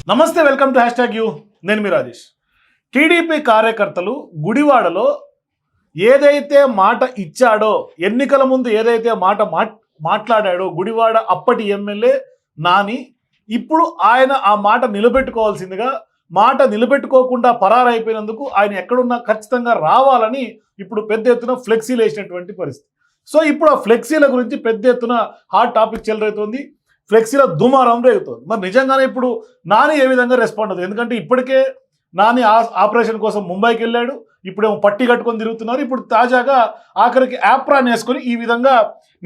నమస్తే, welcome to #you. నేను మీ Rajesh. TDP కార్యకర్తలు గుడివాడలో ఏదైతే మాట ఇచ్చాడో, ఎన్నికల ముందు ఏదైతే మాట్లాడాడో గుడివాడ అప్పటి ఎమ్మెల్యే నాని, ఇప్పుడు ఆయన ఆ మాట నిలబెట్టుకోవాల్సిందిగా, మాట నిలబెట్టుకోకుండా పరారైపోయినందుకు ఆయన ఎక్కడున్నా ఖచ్చితంగా రావాలని ఇప్పుడు పెద్ద ఎత్తున ఫ్లెక్సీలు వేసినటువంటి పరిస్థితి. సో ఇప్పుడు ఆ ఫ్లెక్సీల గురించి పెద్ద ఎత్తున హాట్ టాపిక్ చెలరేగుతోంది. ఫ్లెక్సీల దుమారం రేగుతుంది. మరి నిజంగానే ఇప్పుడు నాని ఏ విధంగా రెస్పాండ్ అవుతుంది? ఎందుకంటే ఇప్పటికే నాని ఆపరేషన్ కోసం ముంబైకి వెళ్ళాడు, ఇప్పుడేమో పట్టి కట్టుకొని తిరుగుతున్నారు. ఇప్పుడు తాజాగా ఆఖరికి యాప్రాన్ వేసుకొని ఈ విధంగా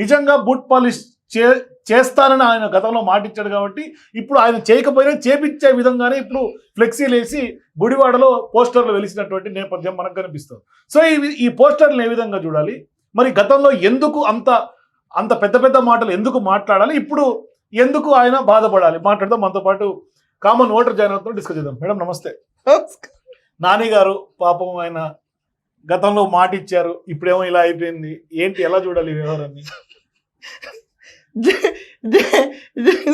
నిజంగా బూట్ పాలిష్ చేస్తానని ఆయన గతంలో మాటిచ్చాడు కాబట్టి ఇప్పుడు ఆయన చేయకపోయినా చేపించే విధంగానే ఇప్పుడు ఫ్లెక్సీలు వేసి గుడివాడలో పోస్టర్లు వెలిసినటువంటి నేపథ్యం మనకు కనిపిస్తుంది. సో ఈ పోస్టర్లు ఏ విధంగా చూడాలి, మరి గతంలో ఎందుకు అంత పెద్ద పెద్ద మాటలు ఎందుకు మాట్లాడాలి, ఇప్పుడు ఎందుకు ఆయన బాధపడాలి? మాట్లాడదాం. మనతో పాటు కామన్ ఓటర్ జాయిన్ అవుతాం, డిస్కస్ చేద్దాం. మేడం నమస్తే. నాని గారు పాపం ఆయన గతంలో మాట ఇచ్చారు, ఇప్పుడేమో ఇలా అయిపోయింది, ఏంటి, ఎలా చూడాలి ఈ వ్యవహారాన్ని?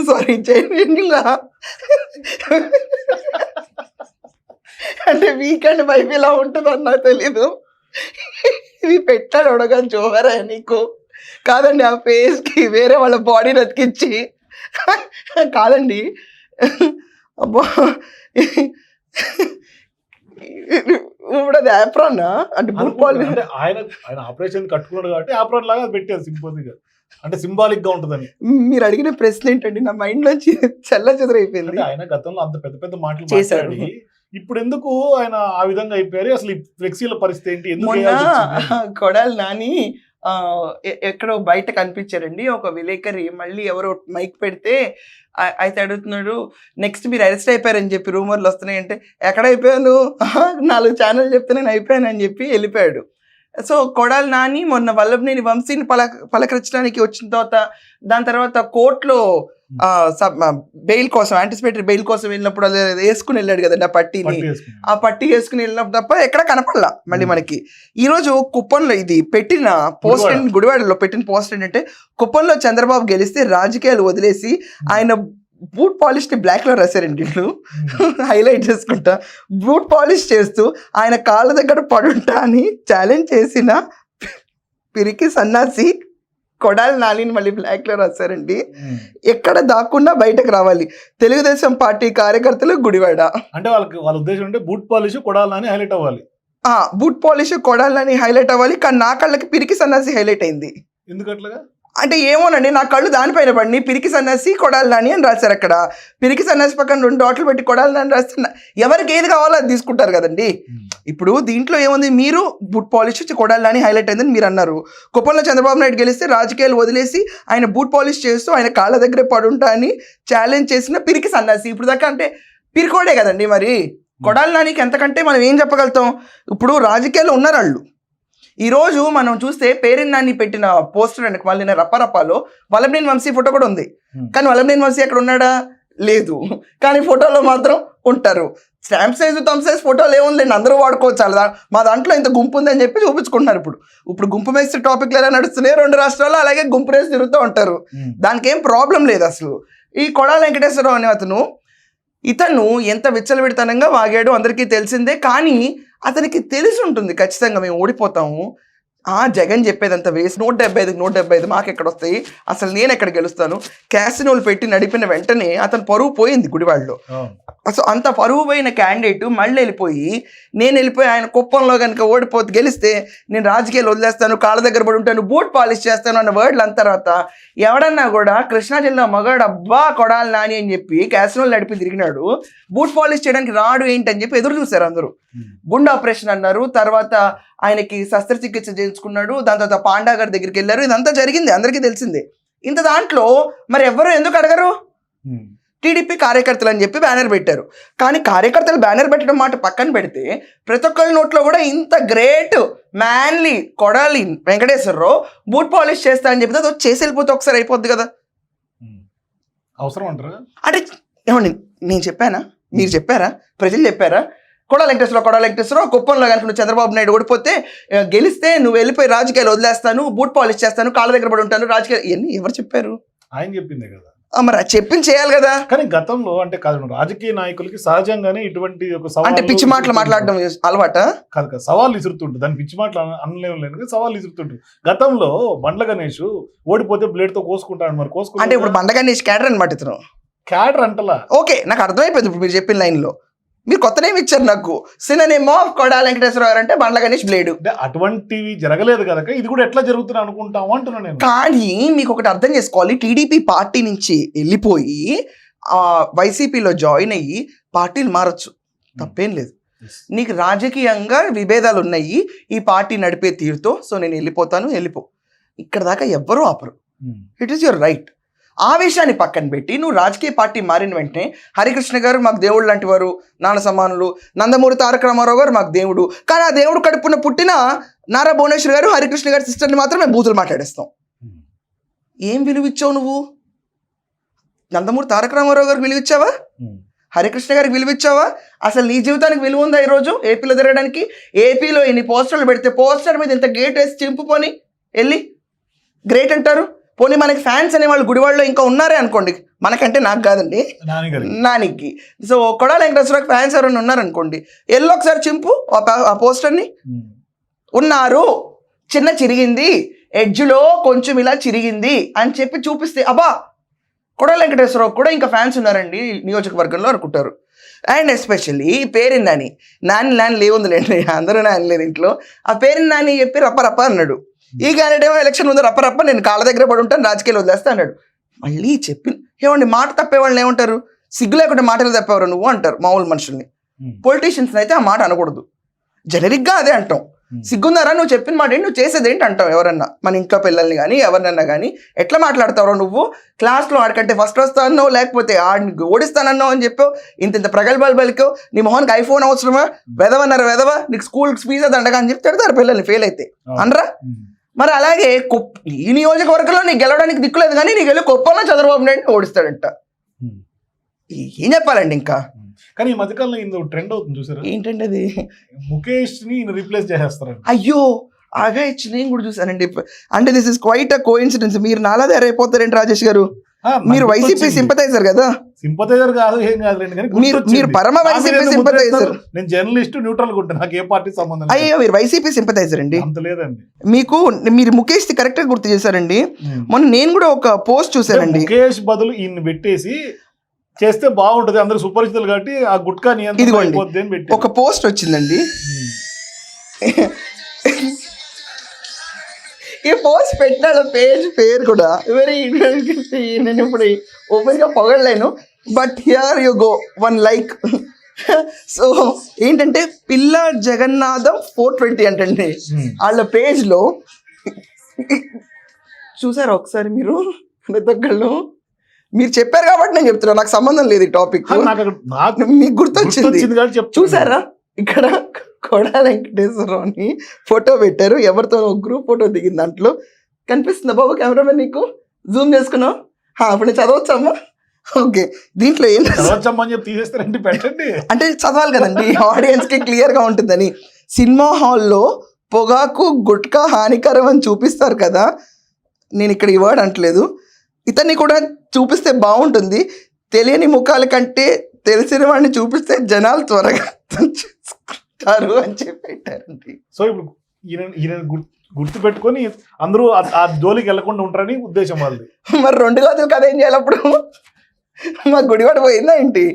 సారీ జైన్లా అంటే వీకెండ్ వైపు ఇలా ఉంటుందని నాకు తెలీదు. ఇవి పెట్టాడు అడగాని జోహరా నీకు కాదండి, ఆ ఫేస్కి వేరే వాళ్ళ బాడీని అతికించి కాదండి. అబ్బా ఇప్పుడు అది యాప్రాన్ అంటే బూట్ పాలిష్ అంటే ఆయన ఆపరేషన్ కట్టుకున్నాడు కాబట్టి యాప్రాన్ లాగా పెట్టారు సింపుల్గా, అంటే సింబాలిక్ గా ఉంటుందని. మీరు అడిగిన ప్రశ్న ఏంటండి, నా మైండ్ నుంచి చెల్ల చెదరైపోయింది. ఆయన గతంలో అంత పెద్ద పెద్ద మాటలు చేశాడు, ఇప్పుడు ఎందుకు ఆయన ఆ విధంగా అయిపోయారు? అసలు ఈ ఫ్లెక్సీల పరిస్థితి ఏంటి? ఎందుకు కొడాలి నాని ఎక్కడో బయట కనిపించారండి, ఒక విలేకరి మళ్ళీ ఎవరో మైక్ పెడితే అయితే అడుగుతున్నాడు, నెక్స్ట్ మీరు అరెస్ట్ అయిపోయారని చెప్పి రూమర్లు వస్తున్నాయి అంటే, ఎక్కడ అయిపోయాను, 4 ఛానల్ చెప్తే నేను అయిపోయాను అని చెప్పి వెళ్ళిపోయాడు. సో కొడాలి నాని మొన్న వల్లభనేని వంశీని పలకరించడానికి వచ్చిన దాని తర్వాత కోర్టులో బెయిల్ కోసం, యాంటిసిపేటరీ బెయిల్ కోసం వెళ్ళినప్పుడు అది వేసుకుని వెళ్ళాడు కదండి ఆ పట్టీని. ఆ పట్టీ వేసుకుని వెళ్ళినప్పుడు తప్ప ఎక్కడ కనపడలా. మళ్ళీ మనకి ఈరోజు కుప్పంలో ఇది పెట్టిన పోస్ట్, గుడివాడలో పెట్టిన పోస్ట్ ఏంటంటే, కుప్పంలో చంద్రబాబు గెలిస్తే రాజకీయాలు వదిలేసి ఆయన బూట్ పాలిష్ ని బ్లాక్ లో రాశారండి. వీళ్ళు హైలైట్ చేసుకుంటా బూట్ పాలిష్ చేస్తూ ఆయన కాళ్ళ దగ్గర పడుంటా అని ఛాలెంజ్ చేసిన పిరికి సన్నాసి కొడాలి నానిని మళ్ళీ బ్లాక్ లో రాశారండి. ఎక్కడ దాక్కుండా బయటకు రావాలి తెలుగుదేశం పార్టీ కార్యకర్తలు గుడివాడ అంటే వాళ్ళ ఉద్దేశం అంటే boot polish Kodali Nani highlight అవ్వాలి. Boot polish Kodali Nani highlight అవ్వాలి, కానీ నా కళ్ళకి పిరికి సన్నాసి హైలైట్ అయింది. ఎందుకట్లుగా అంటే ఏమోనండి, నా కళ్ళు దానిపైన పడి పిరికి సన్నాసి కొడాలి నాని అని రాశారు. అక్కడ పిరికి సన్నాసి పక్కన 2 డాట్లు పెట్టి కొడాలి నాని రాస్తున్నా, ఎవరికి ఏది కావాలో అది తీసుకుంటారు కదండి. ఇప్పుడు దీంట్లో ఏముంది, మీరు boot polish Kodali Nani highlight అయిందని మీరు అన్నారు. కుప్పంలో చంద్రబాబు నాయుడు గెలిస్తే రాజకీయాలు వదిలేసి ఆయన బూట్ పాలిష్ చేస్తూ ఆయన కాళ్ళ దగ్గరే పడుంటా అని ఛాలెంజ్ చేసిన పిరికి సన్నాసి. ఇప్పుడు దాకా అంటే పిరికోడే కదండి. మరి కొడాలి నానికి ఎంతకంటే మనం ఏం చెప్పగలుగుతాం? ఇప్పుడు రాజకీయాల్లో ఉన్నారు వాళ్ళు. ఈరోజు మనం చూస్తే పేరెంట్ నాని పెట్టిన పోస్టర్ అండి, మళ్ళీ రప్పరప్పాలో వల్లభనేని వంశీ ఫోటో కూడా ఉంది. కానీ వల్లభనేని వంశీ అక్కడ ఉన్నాడా? లేదు. కానీ ఫోటోలో మాత్రం ఉంటారు. స్టాంప్ సైజు థంబ్ సైజ్ ఫోటోలు ఏముందండి, అందరూ వాడుకోవచ్చు. అలా మా దాంట్లో ఇంత గుంపు ఉందని చెప్పి చూపించుకుంటున్నారు. ఇప్పుడు గుంపు మేస్త్రి టాపిక్లు ఎలా నడుస్తున్నాయి 2 రాష్ట్రాల్లో, అలాగే గుంపు రేసి తిరుగుతూ ఉంటారు. దానికి ఏం ప్రాబ్లం లేదు అసలు. ఈ కొడాలి వెంకటేశ్వరరావు అనే ఇతను ఎంత విచ్చలవిడితనంగా వాగాడు అందరికీ తెలిసిందే. కానీ అతనికి తెలిసి ఉంటుంది ఖచ్చితంగా మేము ఓడిపోతాము, జగన్ చెప్పేదంత వేసి 175 మాకు ఎక్కడ వస్తాయి, అసలు నేను ఎక్కడ గెలుస్తాను, క్యాసినోలు పెట్టి నడిపిన వెంటనే అతను పరువు పోయింది గుడివాడలో. సో అంత పరువు పోయిన క్యాండిడేట్ మళ్ళీ నేను వెళ్ళిపోయి ఆయన కుప్పంలో కనుక ఓడిపోతే గెలిస్తే నేను రాజకీయాలు వదిలేస్తాను, కాళ్ళ దగ్గర పడి ఉంటాను, బూట్ పాలిష్ చేస్తాను అన్న వర్డ్లు అంత తర్వాత ఎవడన్నా కూడా కృష్ణా జిల్లా మగాడు అబ్బా కొడాలి నాని అని చెప్పి క్యాసినోలు నడిపి తిరిగినాడు, బూట్ పాలిష్ చేయడానికి రాడు ఏంటని చెప్పి ఎదురు చూశారు అందరూ. గుండె ఆపరేషన్ అన్నారు, తర్వాత ఆయనకి శస్త్రచికిత్స చేయించుకున్నాడు, దాని తర్వాత పాండా గారి దగ్గరికి వెళ్ళారు. ఇదంతా జరిగింది, అందరికీ తెలిసిందే. ఇంత దాంట్లో మరి ఎవరు ఎందుకు అడగరు? టీడీపీ కార్యకర్తలు అని చెప్పి బ్యానర్ పెట్టారు. కానీ కార్యకర్తలు బ్యానర్ పెట్టడం మాట పక్కన పెడితే ప్రతి ఒక్కరి నోట్లో కూడా ఇంత గ్రేట్ మ్యాన్లీ కొడాలి వెంకటేశ్వరరావు బూట్ పాలిష్ చేస్తా అని చెప్పితే అది చేసి వెళ్ళిపోతే ఒకసారి అయిపోద్ది కదా. అవసరం అంటారా? అంటే ఏమండి, నేను చెప్పానా, మీరు చెప్పారా, ప్రజలు చెప్పారా? కొడాలి వెంకటేశ్వరరావు కుప్పంలో కనుక నువ్వు చంద్రబాబు నాయుడు ఓడిపోతే గెలిస్తే నువ్వు వెళ్ళిపోయి రాజకీయాలు వదిలేస్తాను, బూట్ పాలిష్ చేస్తాను, కాళ్ళ దగ్గర పడి ఉంటాను, రాజకీయాలు ఇవన్నీ ఎవరు చెప్పారు? ఆయన చెప్పిందే కదా. మరి అది చెప్పింది చేయాలి కదా. కానీ గతంలో అంటే కాదు, రాజకీయ నాయకులకి సహజంగానే ఇటువంటి ఒక అంటే పిచ్చి మాటలు మాట్లాడడం అలవాట కాదు కదా, సవాళ్ళు ఇసురుతుంటుంది. దాన్ని పిచ్చి మాటలు అనలేము లేదు, సవాళ్ళు ఇసురుతుంటుంది. గతంలో బండ్ల గణేష్ ఓడిపోతే బ్లేడ్ తో కోసుకుంటాడు, మరి కోసుకుంటే అంటే ఇప్పుడు బండ గణేష్ క్యాడర్ అనమాట ఇతను. క్యాడర్ అంటలా. ఓకే, నాకు అర్థమైపోయింది ఇప్పుడు మీరు చెప్పిన లైన్ లో. మీరు కొత్త నేమ్ ఇచ్చారు నాకు, సిననేమ్ ఆఫ్ కొడాలి వెంకటేశ్వర గారు అంటే బండ్ల గణేష్ బ్లేడు. అంటే అటువంటివి జరగలేదు కదా, ఇది కూడా ఎట్లా జరుగుతుంది అనుకుంటాము అంటున్నా నేను. కానీ మీకు ఒకటి అర్థం చేసుకోవాలి, టీడీపీ పార్టీ నుంచి వెళ్ళిపోయి వైసీపీలో జాయిన్ అయ్యి పార్టీలు మారచ్చు, తప్పేం లేదు. నీకు రాజకీయంగా విభేదాలు ఉన్నాయి ఈ పార్టీ నడిపే తీరుతో, సో నేను వెళ్ళిపోతాను, వెళ్ళిపో. ఇక్కడ దాకా ఎవ్వరూ ఆపరు, ఇట్ ఈస్ యువర్ రైట్. ఆ విషయాన్ని పక్కన పెట్టి నువ్వు రాజకీయ పార్టీ మారిన వెంటనే హరికృష్ణ గారు మాకు దేవుడు లాంటి వారు, నాన్న సమానులు, నందమూరి తారక రామారావు గారు మాకు దేవుడు, కానీ ఆ దేవుడు కడుపున పుట్టిన నారా భువనేశ్వర్ గారు హరికృష్ణ గారి సిస్టర్ని మాత్రం మేము బూతులు మాట్లాడేస్తాం. ఏం విలువిచ్చావు నువ్వు? నందమూరి తారక రామారావు గారికి విలువిచ్చావా? హరికృష్ణ గారికి విలువిచ్చావా? అసలు నీ జీవితానికి విలువ ఉందా ఈరోజు ఏపీలో తిరగడానికి? ఏపీలో ఇన్ని పోస్టర్లు పెడితే పోస్టర్ మీద ఇంత గేట్ వేసి చింపుకొని వెళ్ళి గ్రేట్ అంటారు. పోనీ మనకి ఫ్యాన్స్ అనేవాళ్ళు గుడివాడలో ఇంకా ఉన్నారే అనుకోండి, మనకంటే నాకు కాదండి, నానికి. సో కొడాలి వెంకటేశ్వరరావు ఫ్యాన్స్ ఎవరైనా ఉన్నారనుకోండి, ఎల్లో ఒకసారి చింపు ఆ పోస్టర్ని. ఉన్నారు, చిన్న చిరిగింది, ఎడ్జ్లో కొంచెం ఇలా చిరిగింది అని చెప్పి చూపిస్తే అబ్బా కొడాలి వెంకటేశ్వరరావు కూడా ఇంకా ఫ్యాన్స్ ఉన్నారండి నియోజకవర్గంలో అనుకుంటారు. అండ్ ఎస్పెషల్లీ పేరుని నాని లేవుందిలేండి, అందరూ నాని లేరు ఇంట్లో. ఆ పేరుని నాని చెప్పి రప్ప అన్నాడు. ఈ క్యాండిడేట్ ఎలక్షన్ ముందు రప్ప నేను కాళ్ళ దగ్గర పడి ఉంటాను, రాజకీయాలు వదిలేస్తా అన్నాడు. మళ్ళీ చెప్పి ఏమండి మాట తప్పేవాళ్ళని ఏమంటారు? సిగ్గు లేకుండా మాటలు తప్పేవారు నువ్వు అంటారు మామూలు మనుషుల్ని. పొలిటీషియన్స్ అయితే ఆ మాట అనకూడదు, జనరిక్గా అదే అంటాం. సిగ్గుందారా నువ్వు చెప్పిన మాట ఏంటి, నువ్వు చేసేది ఏంటి అంటాం. ఎవరన్నా మన ఇంట్లో పిల్లల్ని కానీ ఎవరినన్నా కానీ ఎట్లా మాట్లాడతారో నువ్వు, క్లాస్లో ఆడికంటే ఫస్ట్ వస్తానో లేకపోతే ఆడిని ఓడిస్తానన్నో అని చెప్పావు, ఇంత ప్రగల్భాలు పలికావు, నీ మొహానికి ఐఫోన్ అవసరమా, వెదవన్నారు వెదవ, నీకు స్కూల్ ఫీజు దండగా అని చెప్పి తిడతారు పిల్లల్ని, ఫెయిల్ అయితే అనరా? మరి అలాగే ఈ నియోజకవర్గంలో నీకు గెలవడానికి దిక్కులేదు, కానీ నీకు వెళ్ళి కుప్పంలో చంద్రబాబు నాయుడు ఓడిస్తాడంట. ఏం చెప్పాలండి ఇంకా? కానీ ఈ మధ్యకాలంలో ఇందులో ట్రెండ్ అవుతుంది చూసారా, ఏంటంటే అది ముఖేష్ ని రీప్లేస్ చేసేస్తారు. అయ్యో ఆగా ఇచ్చి నేను కూడా చూసానండి. అంటే this is quite a coincidence. మీరు నాలాదే అయిపోతారేంటి రాజేష్ గారు? మీరు వైసీపీ సింపథైజర్ కదా? సింపథైజర్ కాదు, ఏం కాదు, మీరు పరమ వైసీపీ సింపథైజర్. నేను జర్నలిస్ట్, న్యూట్రల్ గా ఉంటాను, నాకు ఏ పార్టీ సంబంధం. అయ్యో మీరు వైసీపీ సింపథైజర్ అండి? అంత లేదండి. మీరు ముఖేష్ ది కరెక్ట్ గా గుర్తు చేశారండి. మొన్న నేను కూడా ఒక పోస్ట్ చూసానండి, ముఖేష్ బదులు ఈయన పెట్టేసి చేస్తే బాగుంటది, అందరూ సుపరిచితులు కాబట్టి ఆ గుట్కా నియంత్రణ ఒక పోస్ట్ వచ్చిందండి. ఈ పోస్ట్ పెట్టిన పేజ్ పేరు కూడా వెరీ నేను ఇప్పుడు ఓపెన్ గా పొగడలేను, but here you go one like. So ఏంటంటే పిల్ల జగన్నాథం 420 అంటండి వాళ్ళ పేజ్ లో. చూసారా ఒకసారి మీరు దగ్గరలో? మీరు చెప్పారు కాబట్టి నేను చెప్తున్నా, నాకు సంబంధం లేదు ఈ టాపిక్, మీకు గుర్తొచ్చింది. చూసారా ఇక్కడ కొడాలి వెంకటేశ్వరరావుని ఫోటో పెట్టారు, ఎవరితో ఒక గ్రూప్ ఫోటో దిగింది, దాంట్లో కనిపిస్తుందా బాబు కెమెరామెన్ నీకు? జూమ్ చేసుకున్నావు? అప్పుడు నేను చదవచ్చమ్మా? ఓకే, దీంట్లో ఏం పెట్టండి అంటే చదవాలి కదండి ఆడియన్స్ కి క్లియర్ గా ఉంటుందని. సినిమా హాల్లో పొగాకు గుట్కా హానికరం అని చూపిస్తారు కదా, నేను ఇక్కడ ఈ వర్డ్ అంటలేదు, ఇతన్ని కూడా చూపిస్తే బాగుంటుంది, తెలియని ముఖాల కంటే తెలిసిన వాడిని చూపిస్తే జనాలు త్వరగా చేసుకుంటారు అని చెప్పి పెట్టారండి. సో ఇప్పుడు ఈయన గుర్తు పెట్టుకొని అందరూ ఆ జోలికి వెళ్లకుండా ఉంటారని ఉద్దేశం వాళ్ళది. మరి 2 రోజులు కదా ఏం చేయాలి అప్పుడు? మా గుడివాడ పోయిందా ఏంటి?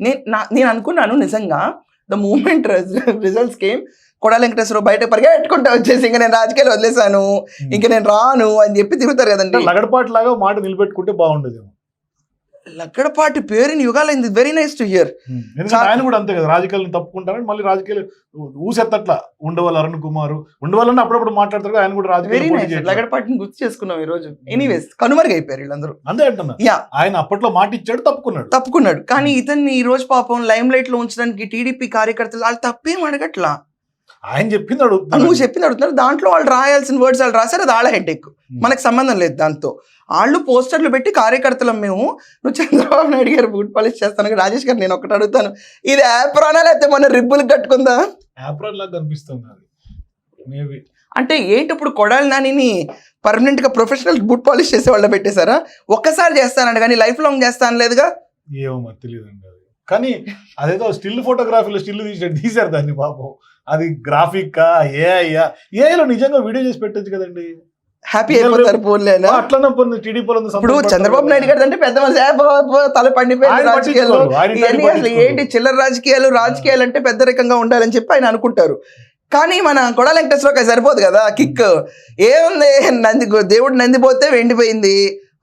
నేను అనుకున్నాను నిజంగా the moment results came, Kodali Venkateswararao బయట పరిగెట్టుకుంటా వచ్చేసి ఇంకా నేను రాజకీయాలు వదిలేసాను, ఇంకా నేను రాను అని చెప్పి తిరుగుతారు కదండి. లగడపాటి లాగా మాట నిలబెట్టుకుంటే బాగుండేది. లగ్గడపాటి పేరుని యుగాలైంది, వెరీ నైస్ టు హియర్. ఆయన కూడా అంతే కదా, రాజకీయాలను తప్పుకుంటారని మళ్ళీ రాజకీయాలు ఊసెత్తట్లా ఉండేవాళ్ళు. అరుణ్ కుమార్ ఉండేవాళ్ళని అప్పుడప్పుడు మాట్లాడతారు, ఆయన కూడా రాజకీయ లగ్గడపాటిని గుర్తు చేసుకున్నాం ఈ రోజు. ఎనీవేస్ కనుమరుగు అయిపోయారు వీళ్ళందరూ, అంతే అంటున్నా. ఆయన అప్పట్లో మాట ఇచ్చాడు, తప్పుకున్నాడు. కానీ ఇతన్ని ఈ రోజు పాపం లైమ్ లైట్ లో ఉంచడానికి టీడీపీ కార్యకర్తలు వాళ్ళు తప్పేం అడగట్లా, ఆయన చెప్పింది అడుగుతున్నారు, నువ్వు చెప్పింది అడుగుతున్నారు. దాంట్లో వాళ్ళు రాయాల్సిన వర్డ్స్ వాళ్ళు రాశారు, అది వాళ్ళ హెడ్ఏక్, మనకు సంబంధం లేదు దాంతో. వాళ్ళు పోస్టర్లు పెట్టి కార్యకర్తలు మేము, నువ్వు చంద్రబాబు నాయుడు గారు బూట్ పాలిష్ చేస్తాను, రాజేష్ గారు నేను ఒకటి అడుగుతాను, ఇది యాప్రానా లేకపోతే మన రిబ్బులు కట్టుకుందా? యాప్రాన్ లాగా కనిపిస్తుంది. అంటే ఏంటి ఇప్పుడు కొడాలి నానిని పర్మనెంట్గా ప్రొఫెషనల్ బూట్ పాలిష్ చేసే వాళ్ళ పెట్టేశారా? ఒక్కసారి చేస్తానండి కానీ లైఫ్ లాంగ్ చేస్తాను లేదుగా. ఏమో మరి తెలియదండి అది. కానీ అదేదో స్టిల్ ఫోటోగ్రఫీలో స్టిల్ తీశారు దాన్ని పాపం. అది గ్రాఫిక్ ఏఐలో నిజంగా వీడియో చేసి పెట్టచ్చు కదండి. హ్యాపీ అయిపోతారు పోలేనా? అట్లనే టీడీపీలో ఇప్పుడు చంద్రబాబు నాయుడు గారు అంటే పెద్ద మనిషి తల పండిపోయిన రాజకీయాలు ఇవన్నీ అసలు ఏంటి చిల్లర రాజకీయాలు అంటే పెద్ద రకంగా ఉండాలని చెప్పి ఆయన అనుకుంటారు. కానీ మన కొడాలి వెంకటేశ్వరరావు సరిపోదు కదా కిక్. ఏముంది దేవుడు నందిపోతే వెండిపోయింది,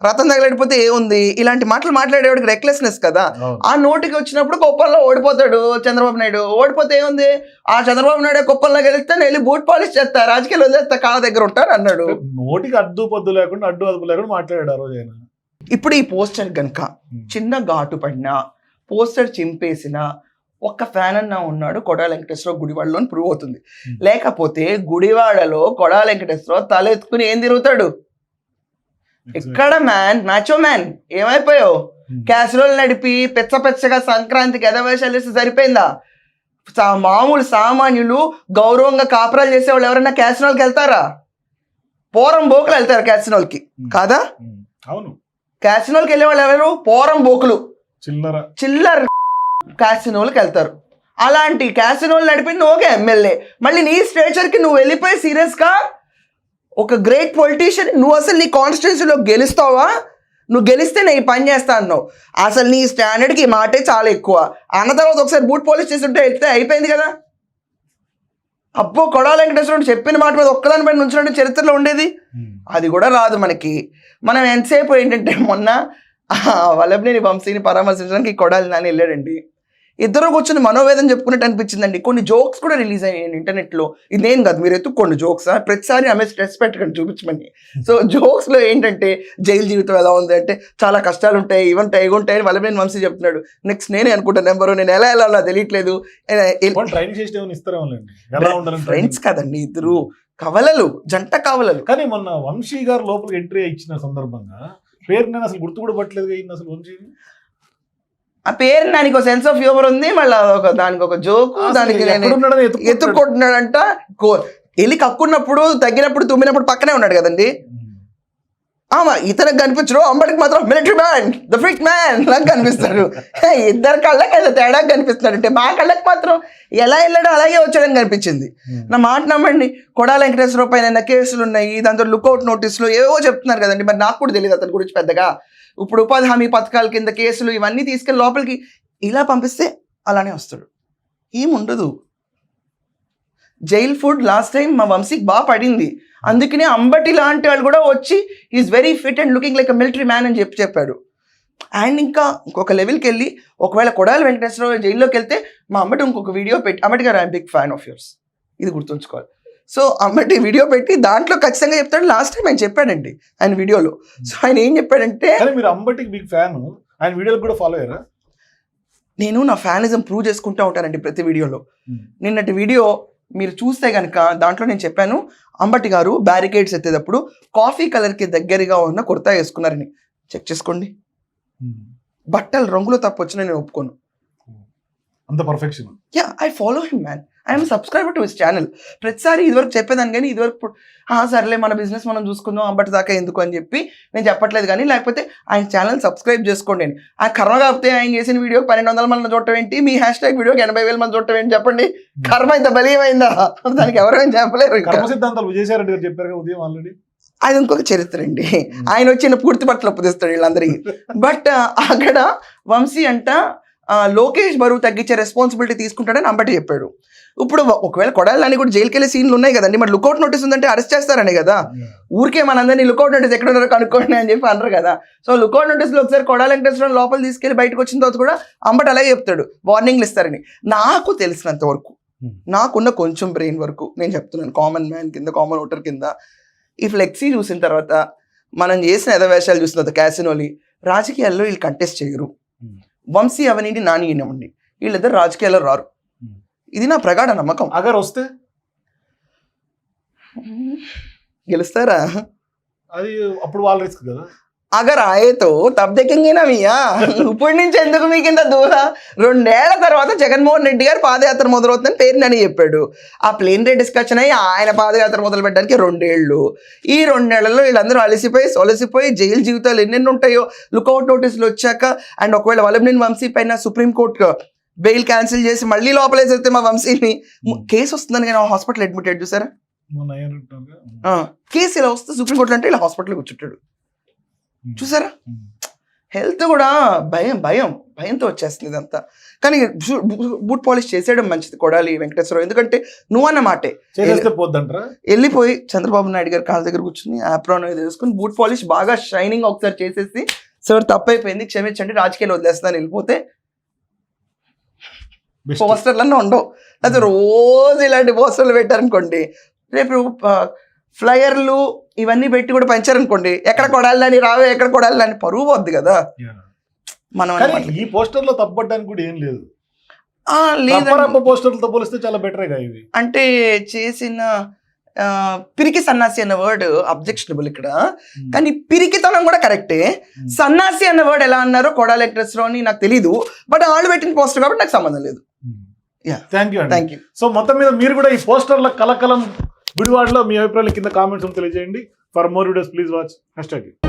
రథం తగలడిపోతే ఏముంది, ఇలాంటి మాటలు మాట్లాడేవాడికి రెక్లెస్నెస్ కదా. ఆ నోటికి వచ్చినప్పుడు కుప్పంలో ఓడిపోతాడు చంద్రబాబు నాయుడు. ఓడిపోతే ఏముంది, ఆ చంద్రబాబు నాయుడు కుప్పంలో గెలిస్తే నేను వెళ్ళి బూట్ పాలిష్ చేస్తా, రాజకీయాలు వదిలేస్తా, కాళ్ళ దగ్గర ఉంటాను అన్నాడు. నోటికి అడ్డు పొద్దు లేకుండా అదుపు లేకుండా మాట్లాడాడు ఆ రోజు ఆయన. ఇప్పుడు ఈ పోస్టర్ కనుక చిన్న ఘాటు పడినా, పోస్టర్ చింపేసిన ఒక్క ఫ్యాన్ అన్నా ఉన్నాడు కొడాలి వెంకటేశ్వరరావు గుడివాడలో ప్రూవ్ అవుతుంది. లేకపోతే గుడివాడలో కొడాలి వెంకటేశ్వరరావు తల ఎత్తుకుని ఏం తిరుగుతాడు? ఎక్కడ మ్యాచో మ్యాన్ ఏమైపోయావు? క్యాసురోలు నడిపి పెచ్చగా సంక్రాంతికి ఎదవేషాలు వేస్తే సరిపోయిందా? మామూలు సామాన్యులు గౌరవంగా కాపురాలు చేసేవాళ్ళు ఎవరైనా క్యాసినోల్కి వెళ్తారా? పోరం బోకులు వెళ్తారు క్యాసినోల్కి కాదా? అవును, క్యాసినోల్కి వెళ్ళే వాళ్ళు ఎవరు? పోరం బోకులు చిల్లర క్యాసినోల్కి వెళ్తారు. అలాంటి క్యాసినోలు నడిపింది ఓకే ఎమ్మెల్యే. మళ్ళీ నీ స్టేచర్కి నువ్వు వెళ్ళిపోయి సీరియస్గా ఒక గ్రేట్ పొలిటీషియన్, నువ్వు అసలు నీ కాన్స్టిట్యున్సీలో గెలుస్తావా? నువ్వు గెలిస్తే నేను ఈ పని చేస్తా అన్నావు. అసలు నీ స్టాండర్డ్కి ఈ మాటే చాలా ఎక్కువ. అన్న తర్వాత ఒకసారి బూట్ పాలిష్ చేస్తుంటే వెళ్తే అయిపోయింది కదా. అబ్బో కొడాలి వెంకటేశ్వరుడు చెప్పిన మాట మీద ఒక్కదాని పైన నుంచినట్టు చరిత్రలో ఉండేది. అది కూడా రాదు మనకి. మనం ఎంతసేపు ఏంటంటే మొన్న వల్లభనేని వంశీని పరామర్శించడానికి కొడాలి నాని వెళ్ళాడండి. ఇద్దరు కూర్చొని మనోవేదన చెప్పుకున్నట్టు అనిపించిందండి. కొన్ని జోక్స్ కూడా రిలీజ్ అయ్యాయి ఇంటర్నెట్లో. ఇదేం కాదు, మీరు ఎత్తుక్కోండి జోక్స్. ప్రతిసారి ఆమె స్ట్రెస్ పెట్టకండి చూపించమని. సో జోక్స్లో ఏంటంటే జైలు జీవితం ఎలా ఉంది అంటే చాలా కష్టాలు ఉంటాయి, ఇవి ఉంటాయి అని వల్లభనేని వంశీ చెప్తున్నాడు. నెక్స్ట్ నేనే అనుకుంటాను నెంబరు, నేను ఎలా నాకు తెలియట్లేదు. ఫ్రెండ్స్ కదండి ఇద్దరు, కవలలు, జంట కవలలు. కానీ మొన్న వంశీ గారు లోపలికి ఎంట్రీ ఇచ్చిన సందర్భంగా పేరు నేను అసలు గుర్తు కూడా పట్టలేదు అసలు వంశీ. ఆ పేరు దానికి ఒక సెన్స్ ఆఫ్ హ్యూమర్ ఉంది, మళ్ళీ దానికి ఒక జోకు, దానికి ఎత్తుకుంటున్నాడంట. వెళ్ళి కక్కున్నప్పుడు తగ్గినప్పుడు తుమ్మినప్పుడు పక్కనే ఉన్నాడు కదండి. ఇతనికి కనిపించడు, అంబటికి మాత్రం military man, the fit man లాగా కనిపిస్తాడు. ఇద్దరు కళ్ళకి అయితే తేడా కనిపిస్తున్నాడు. అంటే మా కళ్ళకి మాత్రం ఎలా వెళ్ళాడో అలాగే వచ్చాడని కనిపించింది. నా మాట నమ్మండి, కొడాలి వెంకటేశ్వరరావు పైన కేసులు ఉన్నాయి, దాంతో లుక్అవుట్ నోటీసులు ఏవో చెప్తున్నారు కదండి. మరి నాకు కూడా తెలియదు అతని గురించి పెద్దగా. ఇప్పుడు ఉపాధి హామీ పథకాల కింద కేసులు ఇవన్నీ తీసుకెళ్ళి లోపలికి ఇలా పంపిస్తే అలానే వస్తాడు, ఏముండదు. జైల్ ఫుడ్ లాస్ట్ టైం మా వంశీకి బాగా పడింది. అందుకనే అంబటి లాంటి వాళ్ళు కూడా వచ్చి is very fit and looking like a military man అని చెప్పాడు. అండ్ ఇంకా ఇంకొక లెవెల్కి వెళ్ళి ఒకవేళ కొడాలి వెంకటేశ్వరరావు జైల్లోకి వెళ్తే మా అంబటి ఇంకొక వీడియో పెట్టి, అంబటి గారు I'm big fan of yours, ఇది గుర్తుంచుకోవాలి. సో అంబటి వీడియో పెట్టి దాంట్లో ఖచ్చితంగా చెప్తాడు. లాస్ట్ టైం ఆయన చెప్పాడండి ఆయన వీడియోలో. సో ఆయన ఏం చెప్పాడంటే, మీరు అంబటికి బిగ్ ఫ్యాన్, ఆయన వీడియోలు కూడా ఫాలో అయ్యారా? నేను నా ఫ్యానిజం ప్రూవ్ చేసుకుంటూ ఉంటానండి ప్రతి వీడియోలో. నిన్నటి వీడియో మీరు చూస్తే కనుక దాంట్లో నేను చెప్పాను, అంబటి గారు బ్యారికేడ్స్ ఎత్తేటప్పుడు కాఫీ కలర్కి దగ్గరగా ఉన్న కుర్తా వేసుకున్నారని. చెక్ చేసుకోండి, బట్టలు రంగులో తప్పు వచ్చినా నేను ఒప్పుకోను. అంత perfection. Yeah, I follow him man, I'm subscriber to his channel. ప్రతిసారి ఇదివరకు చెప్పేదాన్ని కానీ ఇదివరకు సర్లే మన బిజినెస్ మనం చూసుకుందాం అంబటి దాకా ఎందుకు అని చెప్పి నేను చెప్పట్లేదు. కానీ లేకపోతే ఆయన ఛానల్ సబ్స్క్రైబ్ చేసుకోండి. ఆ కర్మ కాకపోతే ఆయన చేసిన వీడియోకి 1200 మంది చూడటం ఏంటి, మీ హ్యాష్ ట్యాగ్ వీడియోకి 80,000 మంది చూడటం ఏంటి చెప్పండి. కర్మ ఇంత బలీయమైందా? దానికి ఎవరైనా చెప్పలేరు. సిద్ధాంతాలు విజయసాయి గారు చెప్పారు ఉదయం ఆల్రెడీ. అది ఇంకొక చరిత్ర అండి. ఆయన వచ్చిన పూర్తి బట్టలు ఉపదిస్తాడు వీళ్ళందరికీ. బట్ అక్కడ వంశీ అంట లోకేష్ బరువు తగ్గించే రెస్పాన్సిబిలిటీ తీసుకుంటాడని అంబటి చెప్పాడు. ఇప్పుడు ఒకవేళ కొడాలి నాని కూడా జైలుకి వెళ్ళే సీన్లు ఉన్నాయి కదండి. మరి లుకౌట్ నోటీస్ ఉందంటే అరెస్ట్ చేస్తారనే కదా. ఊరికే మనందరినీ లుకౌట్ నోటీస్ ఎక్కడ ఉన్నారో కనుక్కోండి అని చెప్పి అనరు కదా. సో లుకౌట్ నోటీస్లో ఒకసారి కొడాలి వెంకటేశ్వరరావు లోపల తీసుకెళ్లి బయటకు వచ్చిన తర్వాత కూడా అంబటి అలాగే చెప్తాడు, వార్నింగ్లు ఇస్తారని. నాకు తెలిసినంత వరకు, నాకున్న కొంచెం బ్రెయిన్ వరకు నేను చెప్తున్నాను, కామన్ మ్యాన్ కింద, కామన్ ఓటర్ కింద, ఈ ఫ్లెక్సీ చూసిన తర్వాత, మనం చేసిన ఎదవేషాలు చూసిన తర్వాత, క్యాసినోలి రాజకీయాల్లో వీళ్ళు కంటెస్ట్ చేయరు. వంశీ అవనండి, నాని ఇవ్వండి, వీళ్ళిద్దరు రాజకీయాల్లో రారు. ఇది నా ప్రగాఢ నమ్మకం. అగర్ వస్తే గెలుస్తారా? అది అప్పుడు వాళ్ళ రిస్క్ కదా. అగర్ ఆయతో తబ్ దేఖెంగే నా మియా. ఇప్పటి నుంచి ఎందుకు మీకు ఇంత దూరం? 2 ఏళ్ల తర్వాత జగన్మోహన్ రెడ్డి గారు పాదయాత్ర మొదలవుతుందని పేరునని చెప్పాడు. ఆ ప్లేన్ రే డిస్కషన్ అయ్యి ఆయన పాదయాత్ర మొదలు పెట్టడానికి 2 ఏళ్ళు. ఈ 2 నెలల్లో వీళ్ళందరూ అలసిపోయి జైలు జీవితాలు ఎన్నెన్ని ఉంటాయో లుకౌట్ నోటీసులు వచ్చాక, అండ్ ఒకవేళ వల్లభనేని వంశీ పైన సుప్రీంకోర్టు బెయిల్ క్యాన్సిల్ చేసి మళ్ళీ లోపలేసేస్తే మా వంశీని కేసు వస్తుందని కానీ హాస్పిటల్ అడ్మిట్ అయ్యాడు చూసారా? కేసు ఇలా వస్తే సుప్రీంకోర్టులో అంటే ఇలా హాస్పిటల్ కూర్చుంటాడు చూసారా? హెల్త్ కూడా భయంతో వచ్చేస్తుంది ఇదంతా. కానీ బూట్ పాలిష్ చేసేయడం మంచిది కొడాలి వెంకటేశ్వరరావు, ఎందుకంటే నువ్వు అన్న మాటే వెళ్ళిపోయి చంద్రబాబు నాయుడు గారి కాళ్ళ దగ్గర కూర్చుని ఆప్రాన్ వేసుకుని బూట్ పాలిష్ బాగా షైనింగ్ ఒకసారి చేసేసి, సార్ తప్పైపోయింది క్షమించండి రాజకీయాలు వదిలేస్తాను వెళ్ళిపోతే పోస్టర్లన్నా ఉండవు. లేకపోతే రోజు ఇలాంటి పోస్టర్లు పెట్టారనుకోండి, రేపు ఫ్లయర్లు ఇవన్నీ పెట్టి కూడా పంచారనుకోండి, ఎక్కడ కొడాలని రావే ఎక్కడ కొడాలని పరువు పోద్ది కదా. మనం ఈ పోస్టర్ లో తప్పడానికి కూడా ఏం లేదు, పోస్టర్లతో పోలిస్తే చాలా బెటర్ ఇవి. అంటే చేసిన పిరికి సన్నాసి అన్న వర్డ్ అబ్జెక్షనబుల్ ఇక్కడ, కానీ పిరికితనం కూడా కరెక్టే. సన్నాసి అన్న వర్డ్ ఎలా అన్నారో కొడాలి వెంకటేశ్వరరావు అని నాకు తెలీదు, బట్ వాళ్ళు పెట్టిన పోస్టర్ కాబట్టి నాకు సంబంధం లేదు. Thank you. సో మొత్తం మీద మీరు కూడా ఈ పోస్టర్ల కలకలం గుడివాడలో మీ అభిప్రాయాలు కింద కామెంట్స్ తెలియజేయండి. For more videos please watch #.